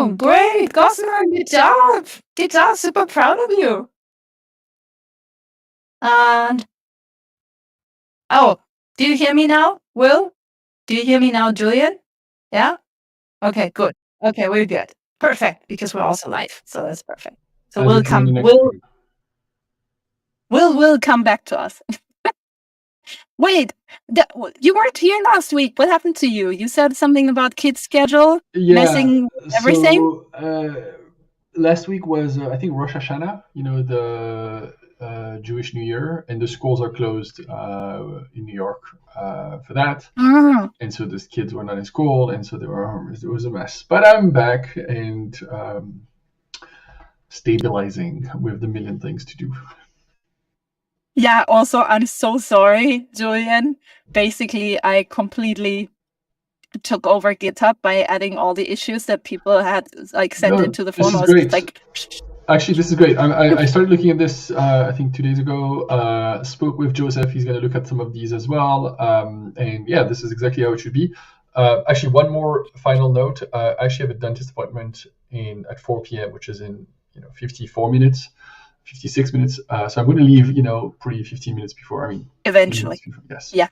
Oh, great, Gossamer, good job. Good job, super proud of you. And do you hear me now, Will? Do you hear me now, Julian? Yeah? Okay, good. Okay, we're good. Perfect, because we're also live, so that's perfect. So Will come back to us. Wait, you weren't here last week. What happened to you? You said something about kids' schedule messing everything? So last week was, I think, Rosh Hashanah, the Jewish New Year, and the schools are closed in New York for that. And so the kids were not in school, and so it was a mess. But I'm back and stabilizing with the million things to do. Yeah, also, I'm so sorry, Julian. Basically, I completely took over GitHub by adding all the issues that people had sent into the forum. This is great. Actually, this is great. I started looking at this, I think 2 days ago, spoke with Joseph. He's going to look at some of these as well. And yeah, this is exactly how it should be. Actually, one more final note. I actually have a dentist appointment at 4 p.m., which is in 54 minutes. 56 minutes. So I'm going to leave, pretty 15 minutes before. Eventually. Yes. Yeah.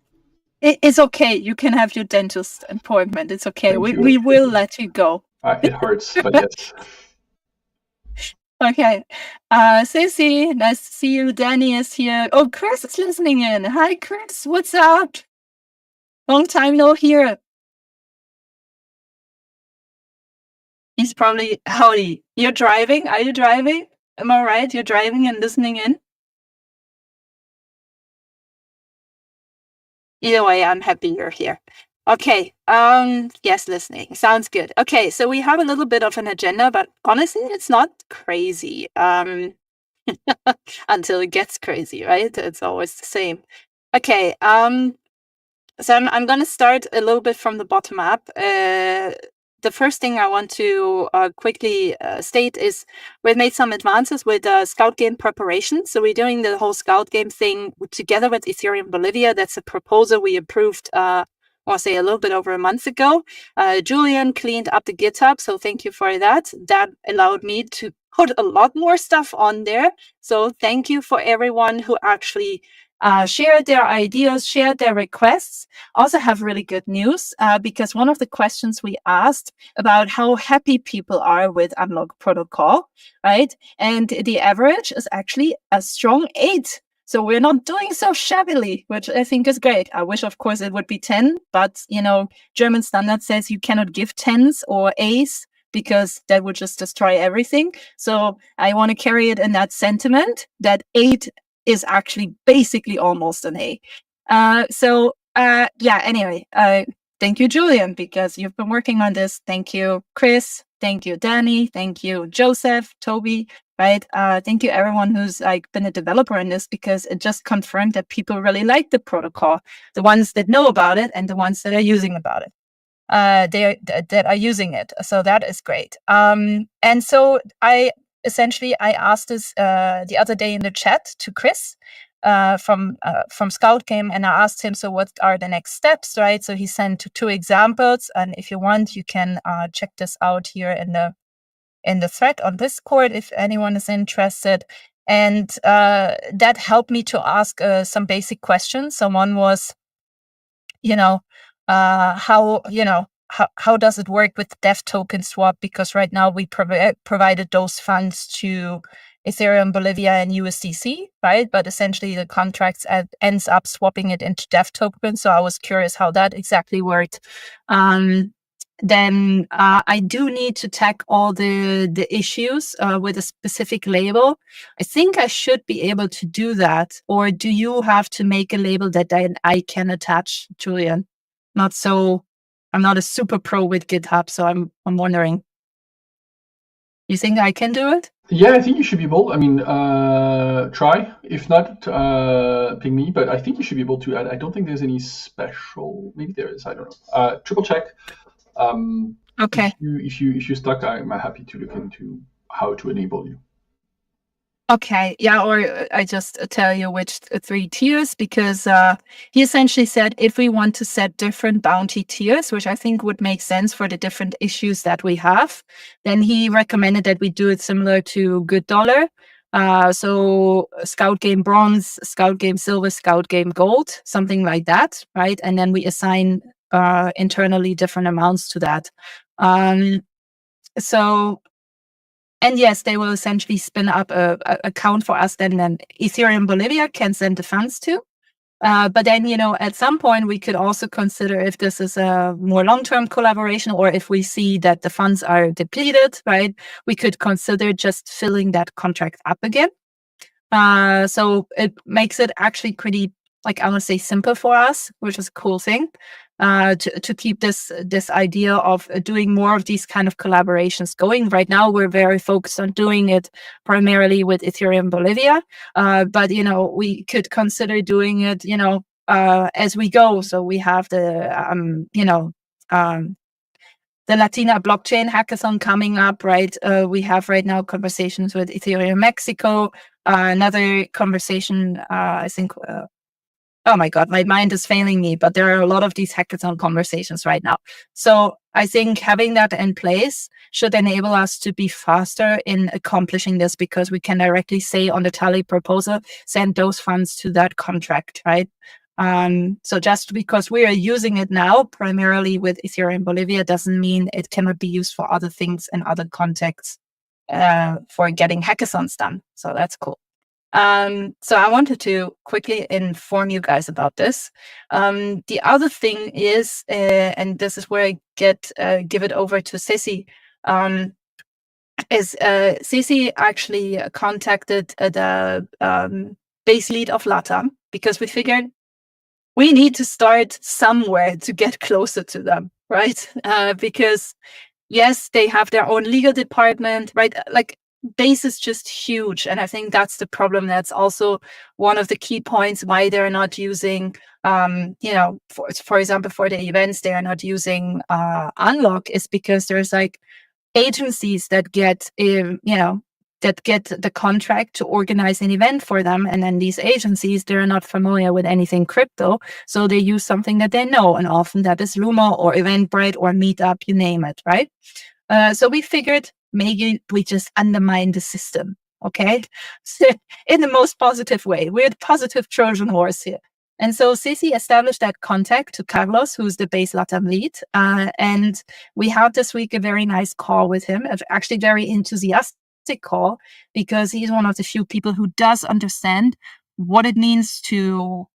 It's okay. You can have your dentist appointment. It's okay. We will let you go. It hurts, but yes. Okay. Sissy, nice to see you. Danny is here. Oh, Chris is listening in. Hi, Chris. What's up? Long time no hear. He's probably, howdy. You're driving? Are you driving? Am I right? You're driving and listening in? Either way, I'm happy you're here. Okay. Yes, listening. Sounds good. Okay, so we have a little bit of an agenda, but honestly, it's not crazy. Until it gets crazy, right? It's always the same. Okay. So I'm going to start a little bit from the bottom up. The first thing I want to quickly state is we've made some advances with Scout game preparation. So we're doing the whole Scout game thing together with Ethereum Bolivia. That's a proposal we approved, I'll say a little bit over a month ago. Julian cleaned up the GitHub, so thank you for that. That allowed me to put a lot more stuff on there. So thank you for everyone who actually shared their ideas, shared their requests. Also have really good news because one of the questions we asked about how happy people are with Unlock Protocol, right? And the average is actually a strong 8. So we're not doing so shabbily, which I think is great. I wish, of course, it would be 10, but, German standard says you cannot give 10s or A's because that would just destroy everything. So I want to carry it in that sentiment that 8 is actually basically almost an A. Anyway, thank you, Julian, because you've been working on this. Thank you, Chris. Thank you, Danny. Thank you, Joseph, Toby, right? Thank you, everyone who's been a developer in this, because it just confirmed that people really like the protocol, the ones that know about it and the ones that are using about it. That are using it. So that is great. And so I asked this the other day in the chat to Chris from Scout Game, and I asked him, so what are the next steps, right? So he sent 2 examples, and if you want, you can check this out here in the thread on Discord if anyone is interested. And that helped me to ask some basic questions. So one was, how does it work with Dev token swap? Because right now we provided those funds to Ethereum Bolivia and USDC, right? But essentially the contracts ends up swapping it into Dev token. So I was curious how that exactly worked. Then I do need to tag all the issues with a specific label. I think I should be able to do that. Or do you have to make a label that I can attach, Julian? I'm not a super pro with GitHub, so I'm wondering. You think I can do it? Yeah, I think you should be able. Try. If not, ping me. But I think you should be able to add. I don't think there's any special. Maybe there is. I don't know. Triple check. Okay. If you're stuck, I'm happy to look into how to enable you. Okay, yeah, or I just tell you which three tiers, because he essentially said if we want to set different bounty tiers, which I think would make sense for the different issues that we have, then he recommended that we do it similar to Good Dollar. So Scout Game Bronze, Scout Game Silver, Scout Game Gold, something like that, right? And then we assign internally different amounts to that. Um, so and yes, they will essentially spin up a account for us then Ethereum Bolivia can send the funds to. But then, at some point we could also consider if this is a more long-term collaboration, or if we see that the funds are depleted, right? We could consider just filling that contract up again. So it makes it actually pretty, like, I want to say, simple for us, which is a cool thing. To keep this idea of doing more of these kind of collaborations going. Right now, we're very focused on doing it primarily with Ethereum Bolivia, but we could consider doing it, as we go. So we have the Latina blockchain hackathon coming up, right? We have right now conversations with Ethereum Mexico. Another conversation, I think. Oh my God, my mind is failing me, but there are a lot of these hackathon conversations right now. So I think having that in place should enable us to be faster in accomplishing this, because we can directly say on the tally proposal, send those funds to that contract, right? So just because we are using it now primarily with Ethereum Bolivia doesn't mean it cannot be used for other things and other contexts for getting hackathons done. So that's cool. So I wanted to quickly inform you guys about this. The other thing is, and this is where I give it over to Sissy, is Sissy actually contacted the base lead of LATAM, because we figured we need to start somewhere to get closer to them, right? Because yes, they have their own legal department, right? Like, base is just huge. And I think that's the problem. That's also one of the key points why they're not using, for example, for the events, they are not using Unlock, is because there's like agencies that get, that get the contract to organize an event for them. And then these agencies, they're not familiar with anything crypto. So they use something that they know. And often that is Lumo or Eventbrite or Meetup, you name it, right? So we figured maybe we just undermine the system, okay? In the most positive way. We're the positive Trojan horse here. And so Ceci established that contact to Carlos, who's the base LATAM lead. And we had this week a very nice call with him, actually very enthusiastic call, because he's one of the few people who does understand what it means to,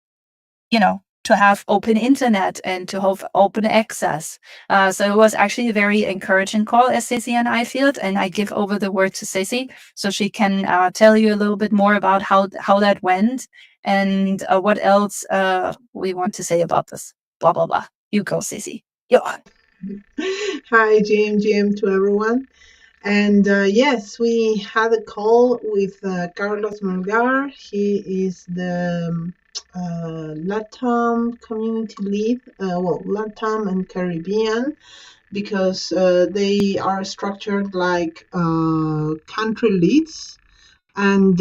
to have open internet and to have open access. So it was actually a very encouraging call, as Ceci and I feel. And I give over the word to Ceci so she can tell you a little bit more about how that went and what else we want to say about this. Blah, blah, blah. You go, Ceci. Yeah. Hi, GM to everyone. And yes, we had a call with Carlos Melgar. He is the LATAM community lead, LATAM and Caribbean, because they are structured like country leads. And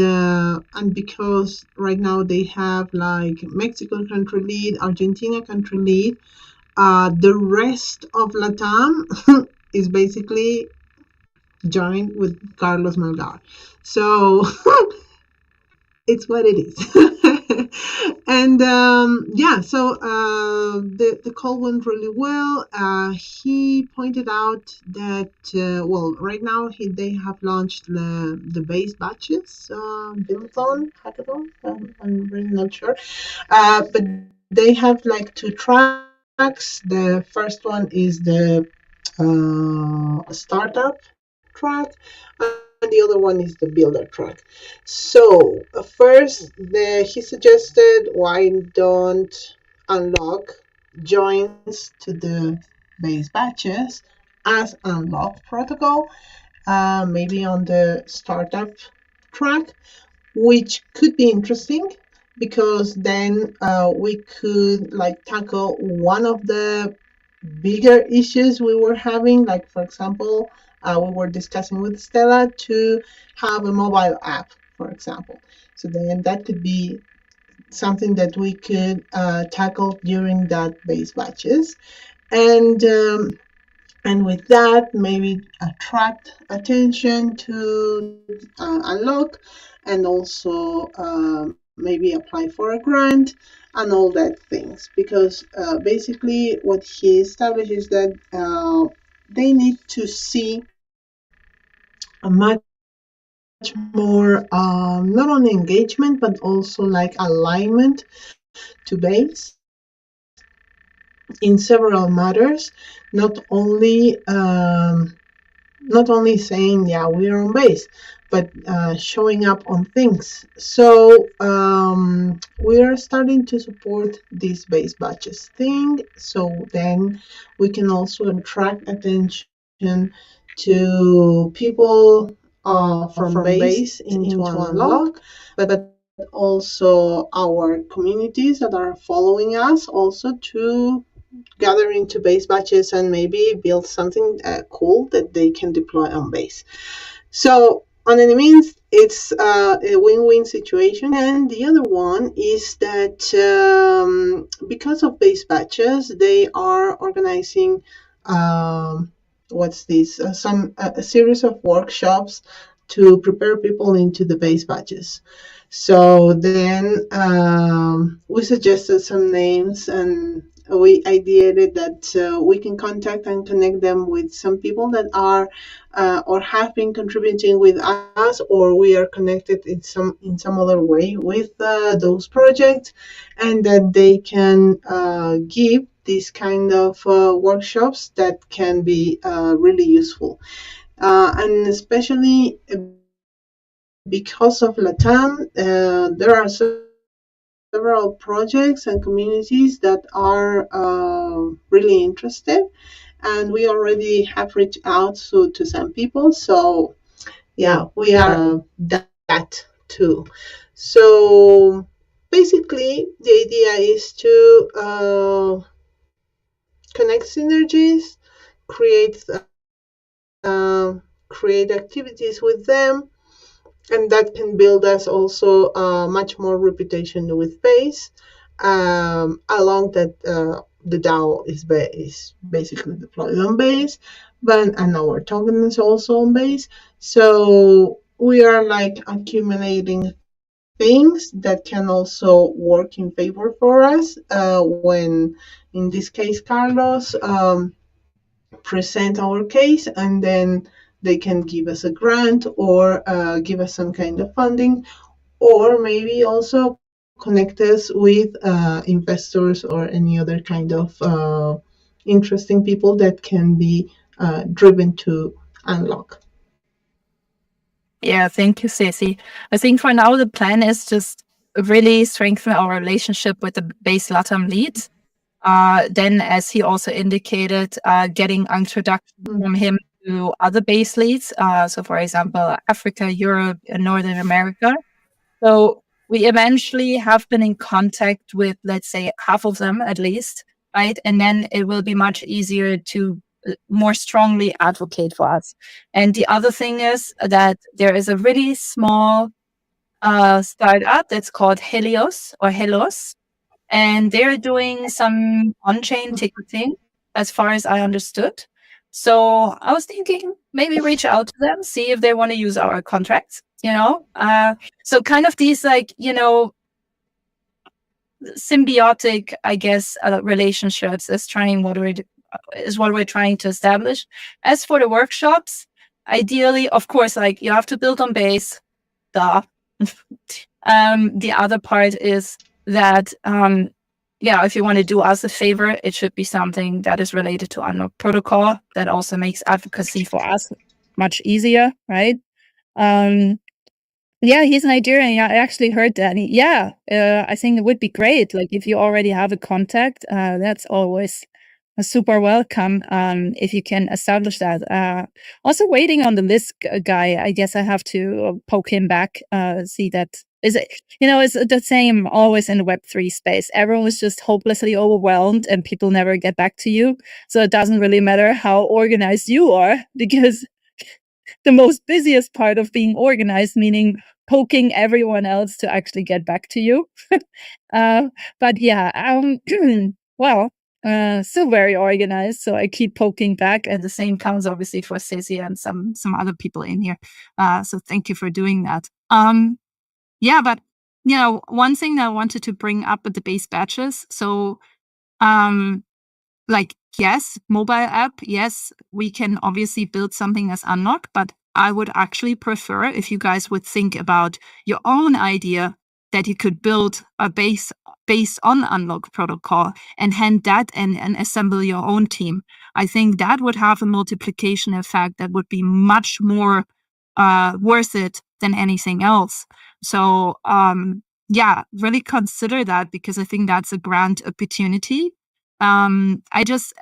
because right now they have like Mexico country lead, Argentina country lead, the rest of LATAM is basically joined with Carlos Melgar. So it's what it is. And so the call went really well. He pointed out that, right now they have launched the base batches, hackathon. I'm really not sure. But they have like two tracks. The first one is the startup track, and the other one is the builder track. So first, he suggested why don't Unlock joins to the base batches as Unlock protocol, maybe on the startup track, which could be interesting because then we could like tackle one of the bigger issues we were having, like for example, we were discussing with Stella to have a mobile app for example. So then that could be something that we could tackle during that base batches. And with that, maybe attract attention to unlock, and also maybe apply for a grant and all that things. Because basically, what he established is that they need to see a much more not only engagement but also like alignment to base in several matters, not only saying, yeah, we're on base, but showing up on things. So we are starting to support this base batches thing. So then we can also attract attention to people from base into unlock, but also our communities that are following us also to gather into base batches and maybe build something cool that they can deploy on base. So on any means, it's a win-win situation. And the other one is that because of base batches, they are organizing a series of workshops to prepare people into the base batches. So then we suggested some names, and we ideated that we can contact and connect them with some people that are or have been contributing with us, or we are connected in some other way with those projects, and that they can give these kind of workshops that can be really useful, and especially because of Latam, there are several projects and communities that are really interested, and we already have reached out to some people. So yeah, we are that too. So basically, the idea is to connect synergies, create create activities with them, and that can build us also much more reputation with base, along that the DAO is basically deployed on base, and our token is also on base. So we are like accumulating things that can also work in favor for us when, in this case, Carlos present our case, and then they can give us a grant or give us some kind of funding, or maybe also connect us with investors or any other kind of interesting people that can be driven to unlock. Yeah, thank you, Ceci. I think for now the plan is just really strengthen our relationship with the base LATAM lead. Then, as he also indicated, getting introduction from him to other base leads. So, for example, Africa, Europe, and Northern America. So we eventually have been in contact with, let's say, half of them at least, right? And then it will be much easier to more strongly advocate for us. And the other thing is that there is a really small startup that's called Helios, and they're doing some on-chain ticketing, as far as I understood. So I was thinking maybe reach out to them, see if they want to use our contracts, so kind of these symbiotic, I guess, relationships is what we're trying to establish. As for the workshops, ideally, of course, like you have to build on base, duh. The other part is that, if you want to do us a favor, it should be something that is related to Unlock Protocol. That also makes advocacy for us much easier, right? He's Nigerian. Yeah, I actually heard that. I think it would be great. Like if you already have a contact, that's always a super welcome. If you can establish that. Also waiting on the list guy. I guess I have to poke him back. See that is it. It's the same always in the Web3 space. Everyone is just hopelessly overwhelmed, and people never get back to you. So it doesn't really matter how organized you are, because the most busiest part of being organized, meaning poking everyone else to actually get back to you. But yeah, well, still very organized. So I keep poking back, and the same counts obviously for Ceci and some other people in here. So thank you for doing that. Yeah, but one thing that I wanted to bring up with the base batches. So, like, yes, mobile app, yes, we can obviously build something as Unlock, but I would actually prefer if you guys would think about your own idea that you could build a base based on Unlock protocol and hand that and assemble your own team. I think that would have a multiplication effect that would be much more worth it than anything else. So yeah, really consider that, because I think that's a grand opportunity. I just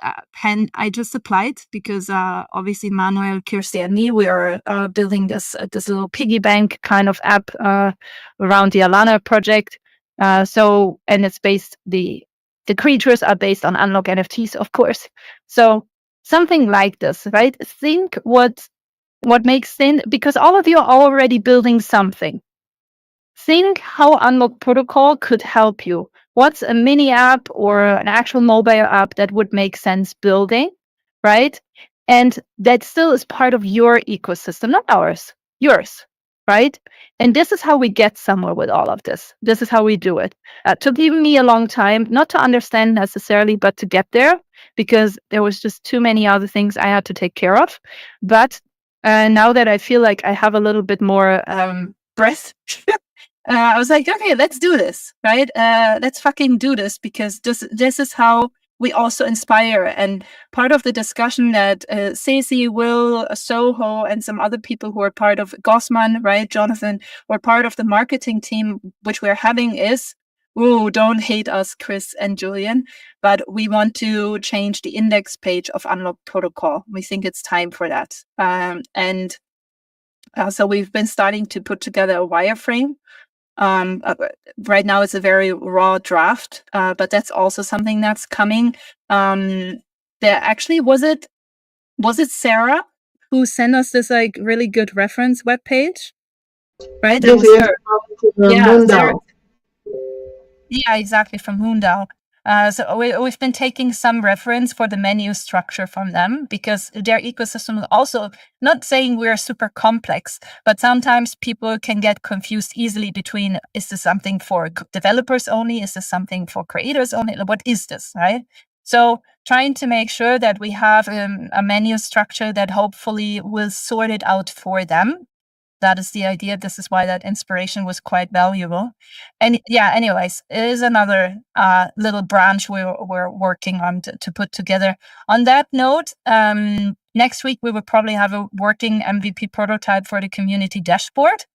applied because obviously Manuel, Kirsty, and me, we are building this little piggy bank kind of app around the Alana project. So, and it's based the creatures are based on Unlock NFTs, of course. So something like this, right? Think what makes sense, because all of you are already building something. Think how Unlock Protocol could help you. What's a mini app or an actual mobile app that would make sense building, right? And that still is part of your ecosystem, not ours, yours, right? And this is how we get somewhere with all of this. This is how we do it. It took me a long time, not to understand necessarily, but to get there, because there was just too many other things I had to take care of. But now that I feel like I have a little bit more breath, I was like, okay, let's do this, right? Let's fucking do this, because this is how we also inspire. And part of the discussion that Ceci, Will, Soho, and some other people who are part of Gossman, right, Jonathan, were part of the marketing team, which we're having is, oh, don't hate us, Chris and Julian, but we want to change the index page of Unlock Protocol. We think it's time for that. And so we've been starting to put together a wireframe. Right now it's a very raw draft, but that's also something that's coming. There actually was it Sarah who sent us this like really good reference webpage, right? That Yes, was yes, her. about Yeah, Sarah. Moondao. Yeah, exactly, from Moondao. So we've been taking some reference for the menu structure from them, because their ecosystem is also, not saying we're super complex, but sometimes people can get confused easily between, is this something for developers only? Is this something for creators only? What is this, right? So trying to make sure that we have a menu structure that hopefully will sort it out for them. That is the idea. This is why that inspiration was quite valuable. And yeah, anyways, it is another little branch we're working on to put together. On that note, next week we will probably have a working MVP prototype for the community dashboard.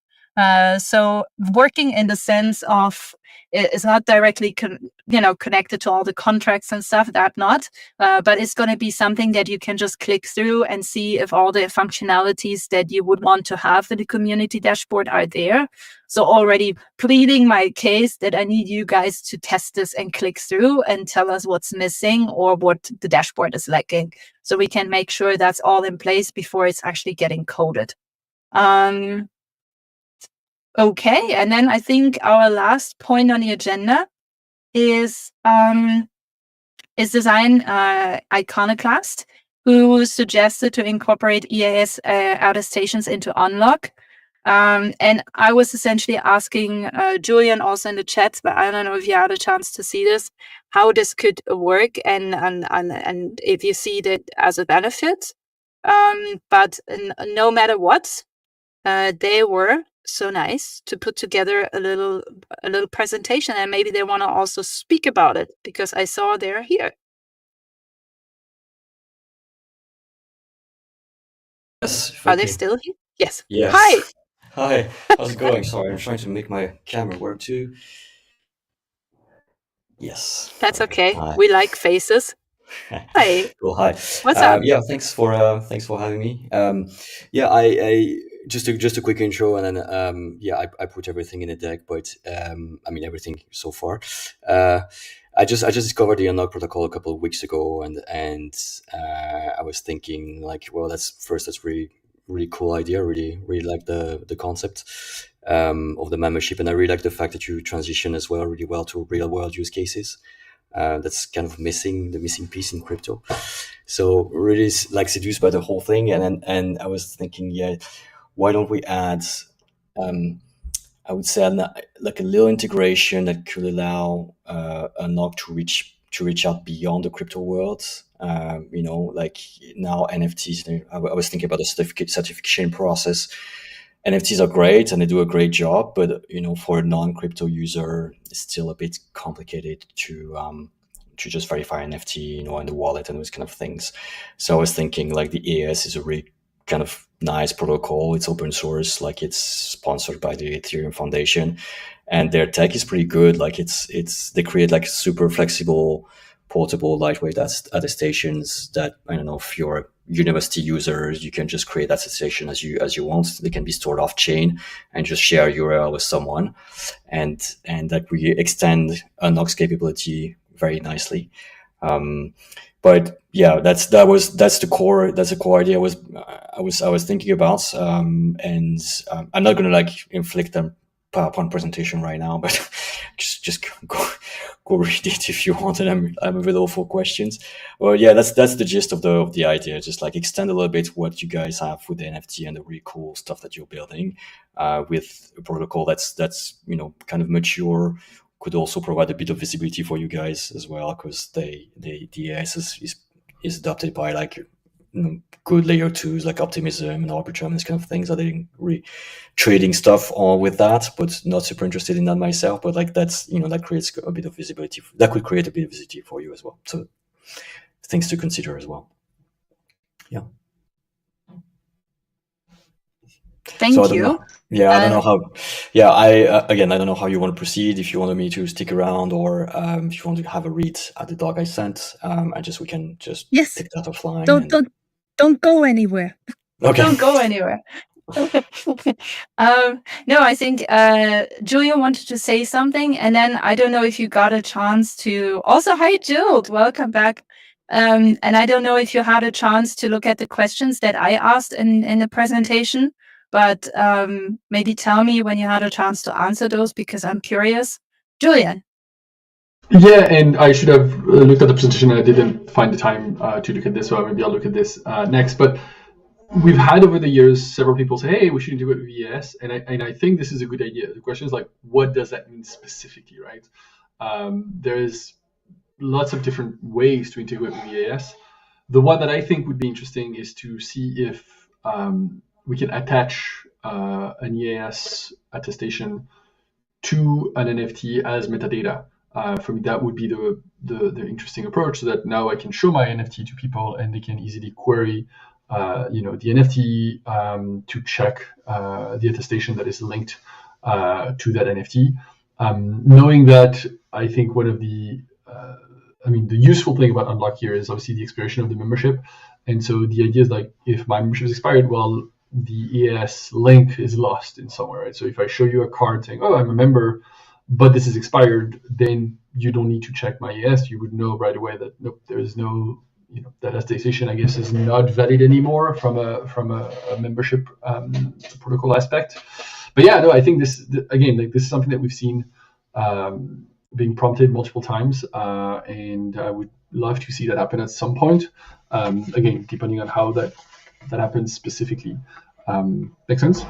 So working in the sense of it's not directly connected to all the contracts and stuff, that not, but it's going to be something that you can just click through and see if all the functionalities that you would want to have in the community dashboard are there. So already pleading my case that I need you guys to test this and click through and tell us what's missing or what the dashboard is lacking, so we can make sure that's all in place before it's actually getting coded. Okay, and then I think our last point on the agenda is Design Iconoclast, who suggested to incorporate EAS attestations into Unlock. And I was essentially asking Julian also in the chat, but I don't know if you had a chance to see this, how this could work and if you see that as a benefit. But no matter what, they were so nice to put together a little presentation, and maybe they want to also speak about it, because I saw they're here. Yes. Are they still here? Yes. Yes. Hi. Hi. How's it going? Sorry, I'm trying to make my camera work too. Yes. That's okay. Hi. We like faces. Hi. Cool. Hi. What's up? Yeah. Thanks for having me. Yeah. I just a quick intro, and then yeah, I put everything in a deck, but I mean everything so far. I just discovered the Unlock protocol a couple of weeks ago, and I was thinking like, well, that's really really cool idea. Really like the concept of the membership, and I really like the fact that you transition as well really well to real world use cases. That's kind of the missing piece in crypto. So really like seduced by the whole thing, and I was thinking, yeah, why don't we add, I would say, like a little integration that could allow Unlock to reach out beyond the crypto world. Like now NFTs. I was thinking about the certification process. NFTs are great and they do a great job, but for a non-crypto user, it's still a bit complicated to just verify NFT, in the wallet and those kind of things. So I was thinking like the EAS is a really kind of nice protocol. It's open source, like it's sponsored by the Ethereum Foundation, and their tech is pretty good. Like they create like super flexible, portable, lightweight attestations that, I don't know, if you're university users, you can just create that attestation as you want. They can be stored off chain and just share a URL with someone, and that we extend Unlock's capability very nicely. But yeah, that's the core idea I was thinking about. And I'm not gonna like inflict a PowerPoint presentation right now, but just go read it if you want, and I'm available for questions. Well, yeah, that's the gist of the idea. Just like extend a little bit what you guys have with the NFT and the really cool stuff that you're building, with a protocol that's kind of mature, could also provide a bit of visibility for you guys as well, because the AS is adopted by like good layer twos like Optimism and Arbitrum and these kind of things. I didn't really trading stuff on with that, but not super interested in that myself. But like that's that creates a bit of visibility. That could create a bit of visibility for you as well. So things to consider as well. Yeah. Thank you. Yeah, I don't know how. Yeah, I don't know how you want to proceed. If you wanted me to stick around, or if you want to have a read at the doc I sent, we can just take that offline. Don't go anywhere. Okay. Don't go anywhere. No, I think Julia wanted to say something, and then I don't know if you got a chance to. Also, hi, Jill. Welcome back. And I don't know if you had a chance to look at the questions that I asked in the presentation, but maybe tell me when you had a chance to answer those, because I'm curious. Julian. Yeah, and I should have looked at the presentation, and I didn't find the time to look at this, so maybe I'll look at this next. But we've had over the years several people say, hey, we should integrate with EAS, and I think this is a good idea. The question is like, what does that mean specifically, right? There's lots of different ways to integrate with EAS. The one that I think would be interesting is to see if we can attach an EAS attestation to an NFT as metadata. For me, that would be the interesting approach, so that now I can show my NFT to people and they can easily query the NFT to check the attestation that is linked to that NFT. Knowing that, I think one of the useful thing about Unlock here is obviously the expiration of the membership. And so the idea is like, if my membership is expired, well, the EAS link is lost in somewhere, right? So if I show you a card saying, oh, I'm a member, but this is expired, then you don't need to check my EAS. You would know right away that nope, there is no, that attestation, I guess, is not valid anymore from a membership protocol aspect. But yeah, no, I think this is something that we've seen being prompted multiple times, and I would love to see that happen at some point. Again, depending on how that happens specifically. Make sense?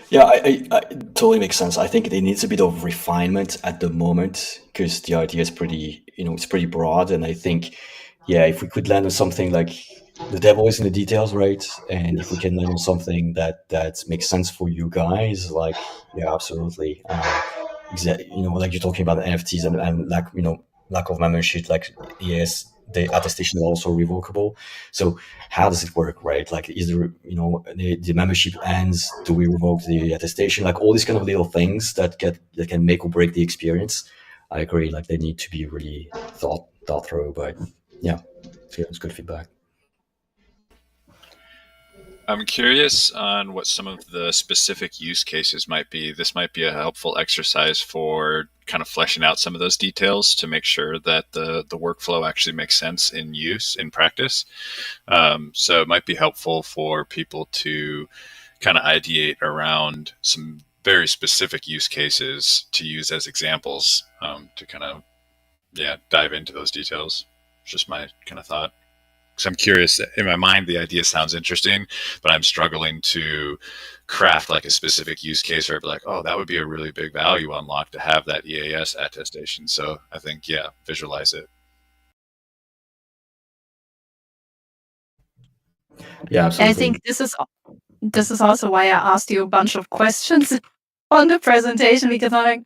Yeah, I totally makes sense. I think it needs a bit of refinement at the moment, because the idea is pretty, it's pretty broad. And I think, yeah, if we could land on something like, the devil is in the details, right? And if we can land on something that makes sense for you guys, like, yeah, absolutely. Like you're talking about NFTs and lack of membership, like, yes, the attestation is also revocable. So how does it work, right? Like, is there, the membership ends, do we revoke the attestation? Like all these kind of little things that can make or break the experience. I agree, like they need to be really thought through, but yeah, it's good feedback. I'm curious on what some of the specific use cases might be. This might be a helpful exercise for kind of fleshing out some of those details to make sure that the workflow actually makes sense in use, in practice. So it might be helpful for people to kind of ideate around some very specific use cases to use as examples, to kind of, dive into those details. It's just my kind of thought. Because I'm curious, in my mind, the idea sounds interesting, but I'm struggling to craft like a specific use case where I'd be like, oh, that would be a really big value unlock to have that EAS attestation. So I think, visualize it. Yeah, absolutely. I think this is also why I asked you a bunch of questions on the presentation, because I'm like,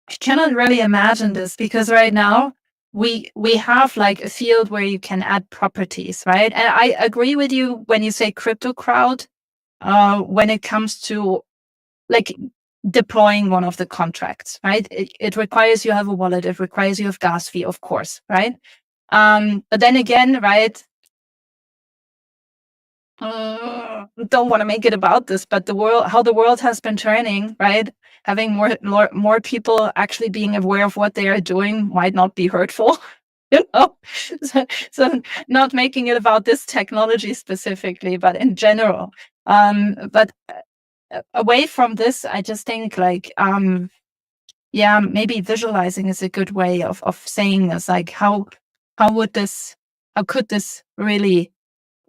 I cannot really imagine this, because right now we have like a field where you can add properties, right? And I agree with you when you say crypto crowd, when it comes to like deploying one of the contracts, right? It requires you have a wallet, it requires you have gas fee, of course, right? But then again, right? Don't want to make it about this, but how the world has been turning, right? Having more people actually being aware of what they are doing might not be hurtful, so not making it about this technology specifically, but in general. But away from this, I just think like, maybe visualizing is a good way of saying this. Like, how could this really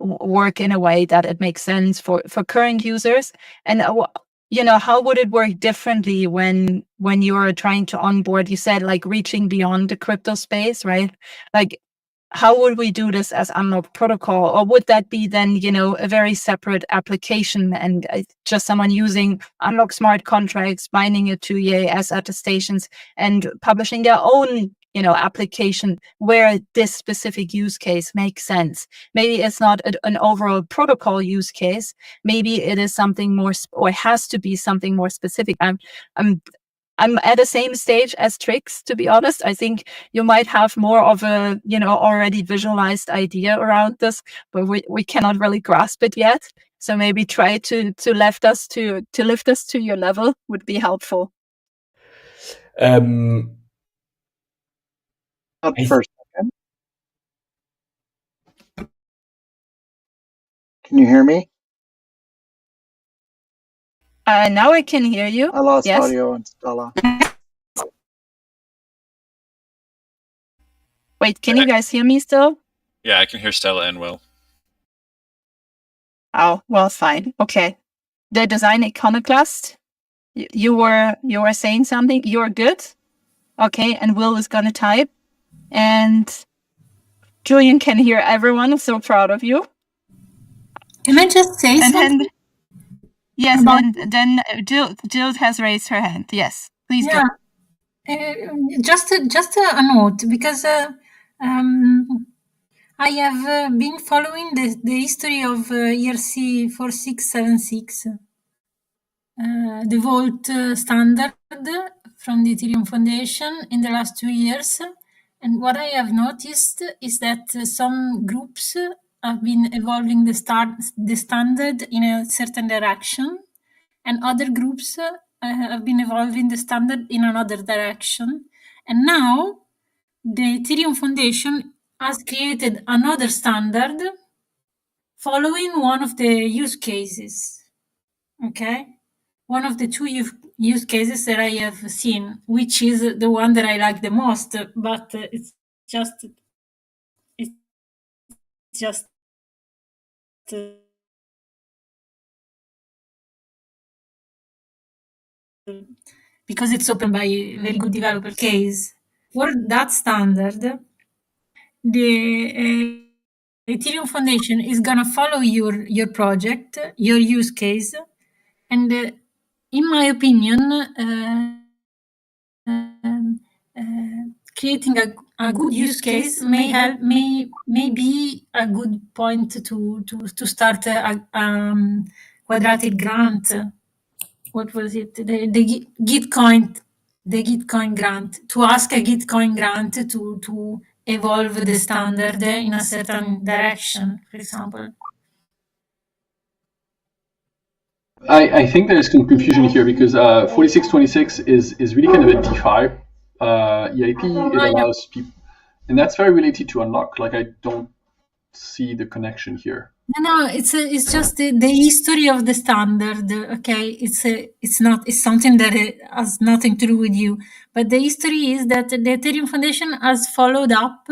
work in a way that it makes sense for current users, and how would it work differently when you're trying to onboard? You said like reaching beyond the crypto space, right? Like, how would we do this as Unlock protocol, or would that be then a very separate application and just someone using Unlock smart contracts, binding it to EAS attestations, and publishing their own application where this specific use case makes sense? Maybe it's not an overall protocol use case. Maybe it is something more, or has to be something more specific. I'm at the same stage as Trix, to be honest. I think you might have more of a already visualized idea around this, but we cannot really grasp it yet. So maybe try to lift us to your level would be helpful. For a second. Can you hear me? Now I can hear you. I lost Yes. audio and Stella. Wait, can you guys hear me still? Yeah, I can hear Stella and Will. Oh, well, fine. Okay. The design iconoclast, you were saying something. You're good. Okay, and Will is gonna type, and Julian can hear everyone. I'm so proud of you. Can I just say something? Yes, and then Jill has raised her hand. Yes, please go. Just a note, because I have been following the history of ERC 4676, the Vault standard from the Ethereum Foundation in the last 2 years. And what I have noticed is that some groups have been evolving the standard in a certain direction, and other groups have been evolving the standard in another direction. And now the Ethereum Foundation has created another standard following one of the use cases. Okay? One of the two use cases that I have seen, which is the one that I like the most, but it's just because it's open by very good developer case. For that standard, the Ethereum Foundation is gonna follow your project, your use case, and in my opinion, creating a good use case may be a good point to start a quadratic grant. What was it? The Gitcoin grant, to ask a Gitcoin grant to evolve the standard in a certain direction, for example. I think there's some confusion here, because 4626 is really kind of a DeFi EIP, it allows people, and that's very related to unlock. Like, I don't see the connection here. No, it's just the history of the standard. Okay, it's something that has nothing to do with you. But the history is that the Ethereum Foundation has followed up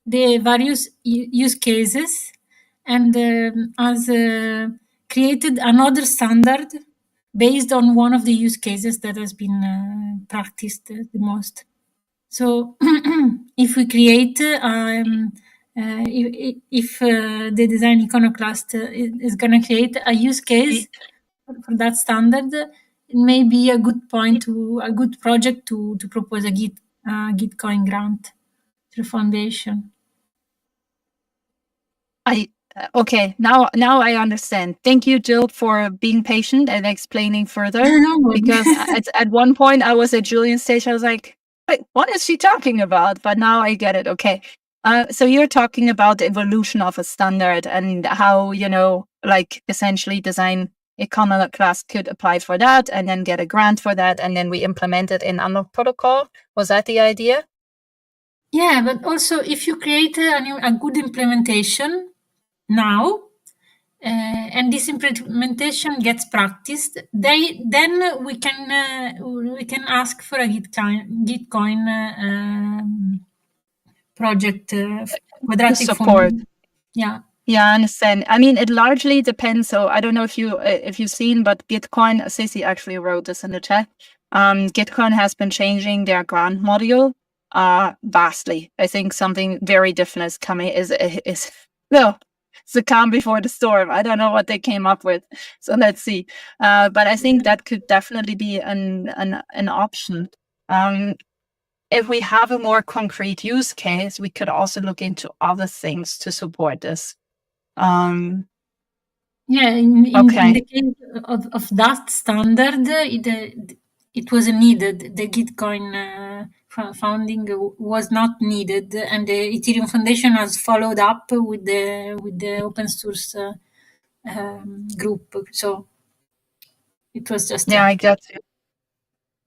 the various use cases and has created another standard based on one of the use cases that has been practiced the most. So if we create, if the design iconoclast is going to create a use case for that standard, it may be a good project to propose a Gitcoin grant to the foundation. Okay, now I understand. Thank you, Jill, for being patient and explaining further. Because at one point I was at Julian's stage, I was like, wait, what is she talking about? But now I get it. Okay. So you're talking about the evolution of a standard and how, like essentially design iconoclast could apply for that and then get a grant for that, and then we implement it in Unlock protocol. Was that the idea? Yeah, but also if you create a good implementation now, and this implementation gets practiced, then we can ask for a Gitcoin project quadratic support. Yeah. Yeah, I understand. I mean, it largely depends. So I don't know if you've seen, but Gitcoin, Sissy actually wrote this in the chat. Gitcoin has been changing their grant module vastly. I think something very different is coming. Is no, it's the calm before the storm. I don't know what they came up with. So let's see. But I think that could definitely be an option. If we have a more concrete use case, we could also look into other things to support this. Yeah, in the case of that standard, it was needed. The Gitcoin founding was not needed, and the Ethereum Foundation has followed up with the open source group. So it was just I got you.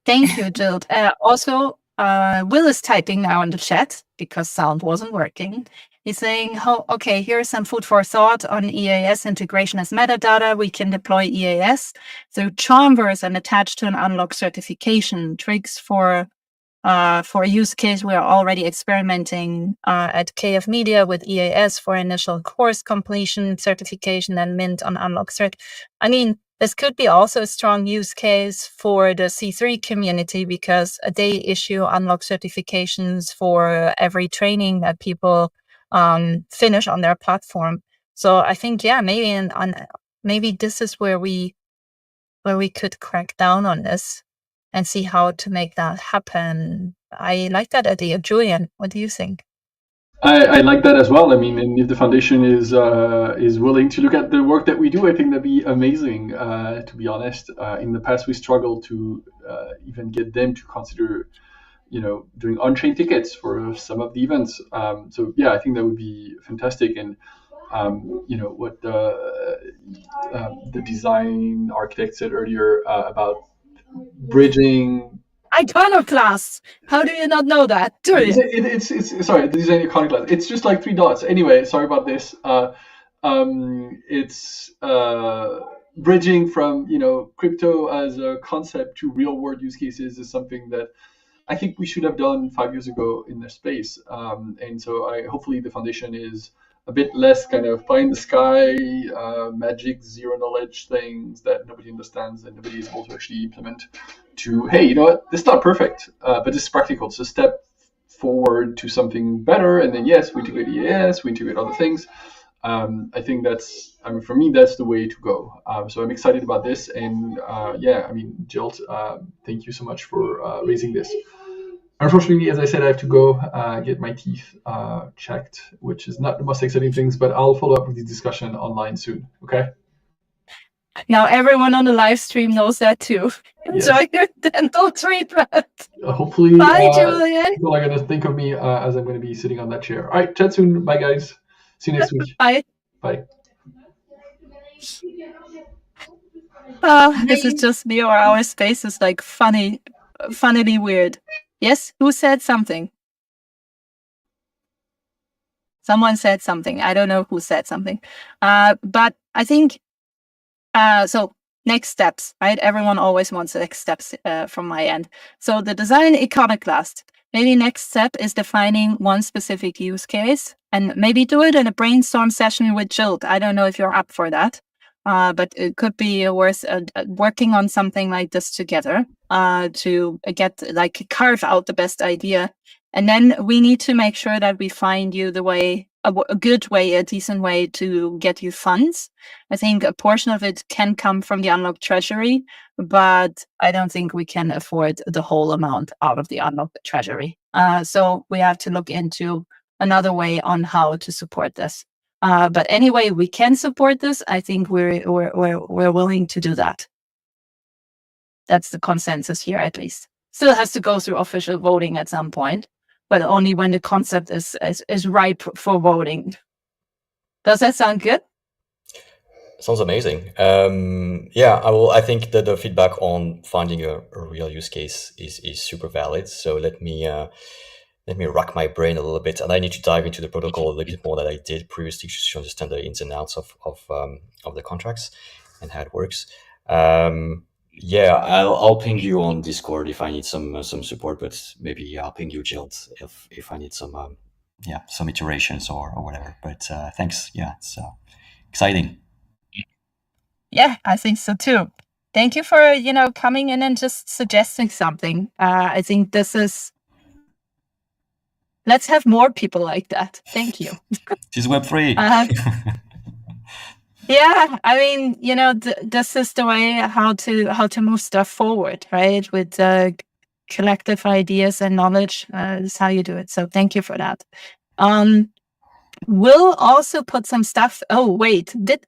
Thank you, Jill. Also, Will is typing now in the chat because sound wasn't working. He's saying, "Oh, okay, here's some food for thought on EAS integration as metadata. We can deploy EAS through Charmverse and attach to an unlock certification. Tricks for a use case we are already experimenting at KF Media with EAS for initial course completion, certification, and mint on unlock cert." I mean, this could be also a strong use case for the C3 community because they issue unlock certifications for every training that people finish on their platform. So I think, yeah, maybe this is where we could crack down on this and see how to make that happen. I like that idea. Julian, what do you think? I like that as well. I mean, and if the foundation is willing to look at the work that we do, I think that'd be amazing. To be honest, in the past we struggled to even get them to consider, doing on-chain tickets for some of the events. So yeah, I think that would be fantastic. And what the design architect said earlier about bridging. Iconoclast. How do you not know that? It's sorry, the design iconoclast. It's just like 3 dots. Anyway, sorry about this. It's bridging from crypto as a concept to real world use cases is something that I think we should have done 5 years ago in this space. And so hopefully the foundation is a bit less kind of pie in the sky, magic, zero knowledge things that nobody understands and nobody is able to actually implement. To, hey, you know what? This is not perfect, but it's practical. It's a step forward to something better. And then yes, we integrate EAS, we integrate other things. I think for me, that's the way to go. So I'm excited about this. And Jill, thank you so much for raising this. Unfortunately, as I said, I have to go get my teeth checked, which is not the most exciting things, but I'll follow up with this discussion online soon. Okay? Now everyone on the live stream knows that too. Enjoy your dental treatment. Hopefully, bye, Julian. People are going to think of me as I'm going to be sitting on that chair. All right, chat soon. Bye, guys. See you next week. Bye. Bye. This is just me, or our space is like funnily weird. Yes, who said something? Someone said something. I don't know who said something. But I think, so next steps, right? Everyone always wants the next steps from my end. So the design iconoclast. Maybe next step is defining one specific use case and maybe do it in a brainstorm session with Jilt. I don't know if you're up for that, but it could be worth working on something like this together to get, like, carve out the best idea. And then we need to make sure that we find you the way, a good way, a decent way to get you funds. I think a portion of it can come from the Unlocked Treasury, but I don't think we can afford the whole amount out of the Unlocked Treasury. So we have to look into another way on how to support this. But anyway, we can support this. I think we're willing to do that. That's the consensus here, at least. Still has to go through official voting at some point, but only when the concept is ripe for voting. Does that sound good? Sounds amazing. Yeah, I think that the feedback on finding a real use case is super valid. So let me rack my brain a little bit, and I need to dive into the protocol a little bit more than I did previously, just to understand the ins and outs of the contracts and how it works. Yeah, I'll ping you on Discord if I need some support, but maybe I'll ping you, Jilt, if I need some iterations or whatever. But thanks. Yeah, it's exciting. Yeah, I think so too. Thank you for, coming in and just suggesting something. I think this is, let's have more people like that. Thank you. She's Web3. Yeah, I mean, this is the way how to move stuff forward, right? With collective ideas and knowledge. Is how you do it. So thank you for that. We'll also put some stuff. Oh, wait, did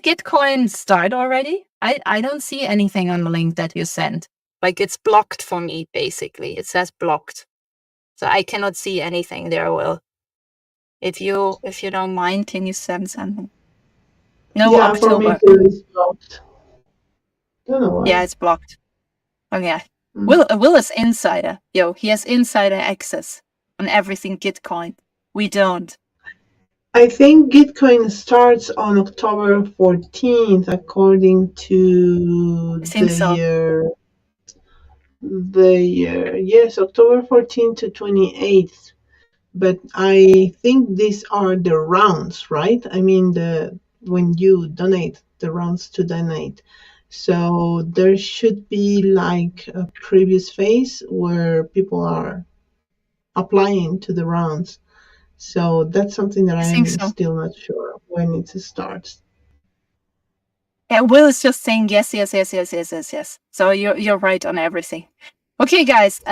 Gitcoin start already? I don't see anything on the link that you sent. Like, it's blocked for me, basically. It says blocked. So I cannot see anything there, Will. If you don't mind, can you send something? No, Yeah, October. for me too, it's blocked. Don't know why. Yeah, it's blocked. Okay. Will is insider. Yo, he has insider access on everything Gitcoin. We don't. I think Gitcoin starts on October 14th, according to yes, October 14th to 28th. But I think these are the rounds, right? I mean, when you donate, the rounds to donate. So there should be like a previous phase where people are applying to the rounds. So that's something that I'm still not sure when it starts. Yeah, Will is just saying yes. So you're right on everything. Okay, guys,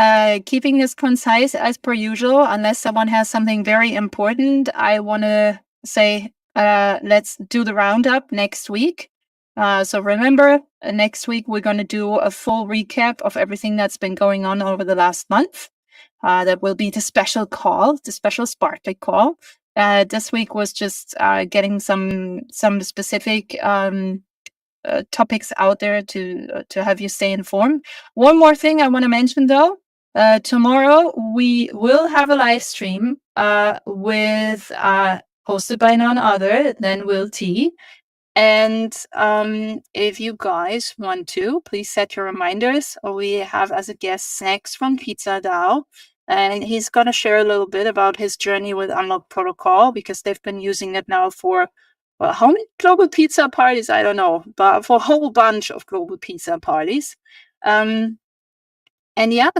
keeping this concise as per usual, unless someone has something very important, I want to say let's do the roundup next week. So remember, next week we're going to do a full recap of everything that's been going on over the last month. That will be the special call, the special Sparkly call. This week was just getting some specific topics out there to have you stay informed. One more thing I want to mention, though. Tomorrow we will have a live stream with hosted by none other than Will T. And if you guys want to, please set your reminders. We have as a guest Snacks from Pizza DAO. And he's going to share a little bit about his journey with Unlock Protocol, because they've been using it now for, well, how many global pizza parties? I don't know, but for a whole bunch of global pizza parties. And yeah,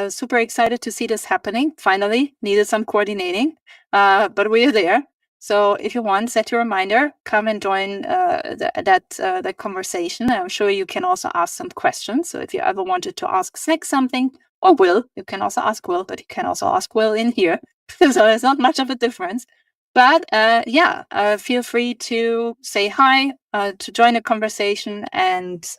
super excited to see this happening. Finally, needed some coordinating, but we're there. So if you want, set your reminder, come and join that conversation. I'm sure you can also ask some questions. So if you ever wanted to ask Snacks something, or Will, you can also ask Will, but you can also ask Will in here. So there's not much of a difference. But feel free to say hi, to join the conversation, and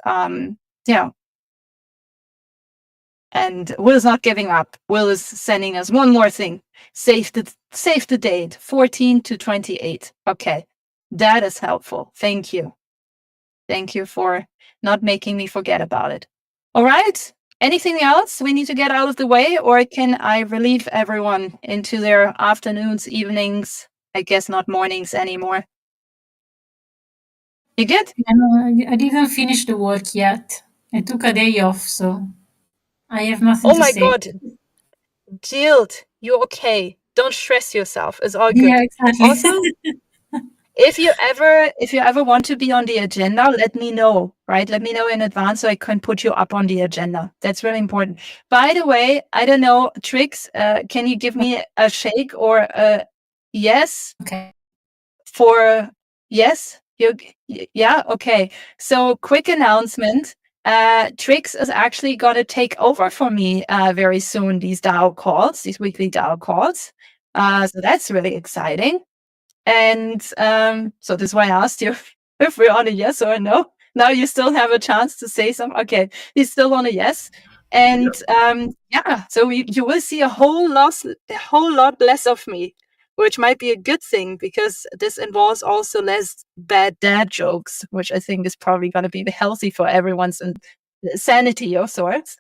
And Will's not giving up. Will is sending us one more thing. Save the date, 14 to 28. Okay, that is helpful. Thank you. Thank you for not making me forget about it. All right. Anything else we need to get out of the way, or can I relieve everyone into their afternoons, evenings, I guess not mornings anymore? You good? I didn't finish the work yet. I took a day off, so I have nothing Oh to my say. God, Jill, you okay? Don't stress yourself. It's all Yeah, good. exactly. Also, if you ever want to be on the agenda, let me know, right? Let me know in advance so I can put you up on the agenda. That's really important. By the way, I don't know, Trix, can you give me a shake or a yes Okay. for yes? Yeah, okay. So quick announcement. Trix is actually going to take over for me very soon, these DAO calls, these weekly DAO calls. So that's really exciting. And so this is why I asked you if we're on a yes or a no. Now you still have a chance to say something. Okay, he's still on a yes. And yeah, so you will see a whole lot less of me, which might be a good thing because this involves also less bad dad jokes, which I think is probably going to be healthy for everyone's sanity of sorts.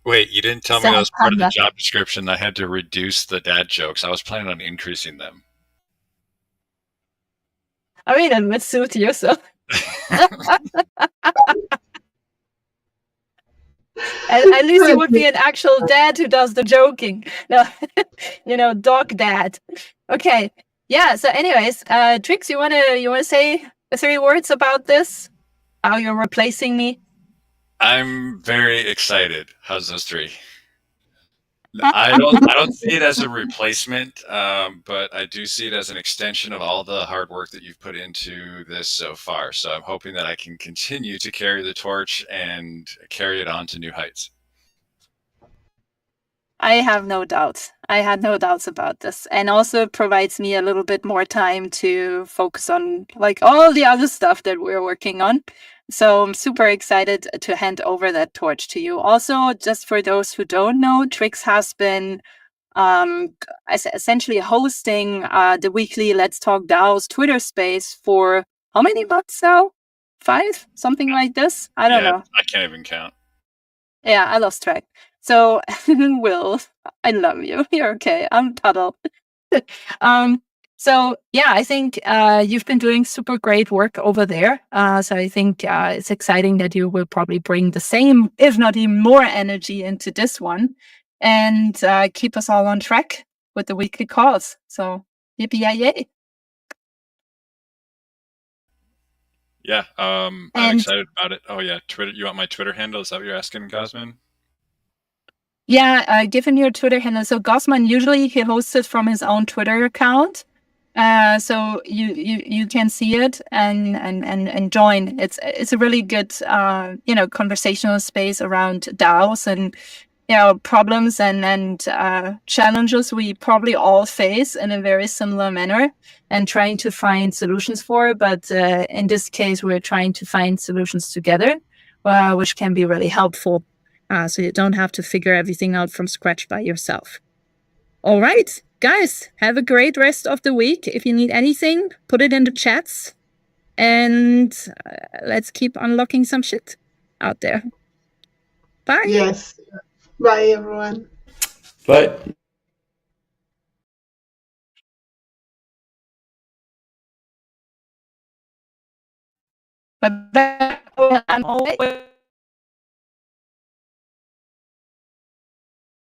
Wait, you didn't tell me So that was part of the job description. I had to reduce the dad jokes. I was planning on increasing them. I mean, it would suit you, so. At least you would be an actual dad who does the joking. No, dog dad. Okay. Yeah. So, anyways, Trix, you wanna say 3 words about this? How you're replacing me? I'm very excited. How's those 3? I don't see it as a replacement, but I do see it as an extension of all the hard work that you've put into this so far. So I'm hoping that I can continue to carry the torch and carry it on to new heights. I have no doubts. I had no doubts about this. And also it provides me a little bit more time to focus on like all the other stuff that we're working on. So I'm super excited to hand over that torch to you. Also, just for those who don't know, Trix has been essentially hosting the weekly Let's Talk DAOs Twitter space for how many months now? 5? Something like this? I don't know. I can't even count. Yeah, I lost track. So, Will, I love you. You're okay. I'm Puddle. So yeah, I think you've been doing super great work over there. So I think it's exciting that you will probably bring the same, if not even more, energy into this one, and keep us all on track with the weekly calls. So yippee Yeah, I'm excited about it. Oh yeah, Twitter. You want my Twitter handle? Is that what you're asking, Gosman? Yeah, given your Twitter handle, so Gosman usually he hosts it from his own Twitter account. So you can see it and join. It's a really good conversational space around DAOs and problems and challenges we probably all face in a very similar manner and trying to find solutions for. But in this case, we're trying to find solutions together, which can be really helpful. So you don't have to figure everything out from scratch by yourself. All right, guys, have a great rest of the week. If you need anything, put it in the chats. And let's keep unlocking some shit out there. Bye. Yes. Bye, everyone. Bye. But I'm always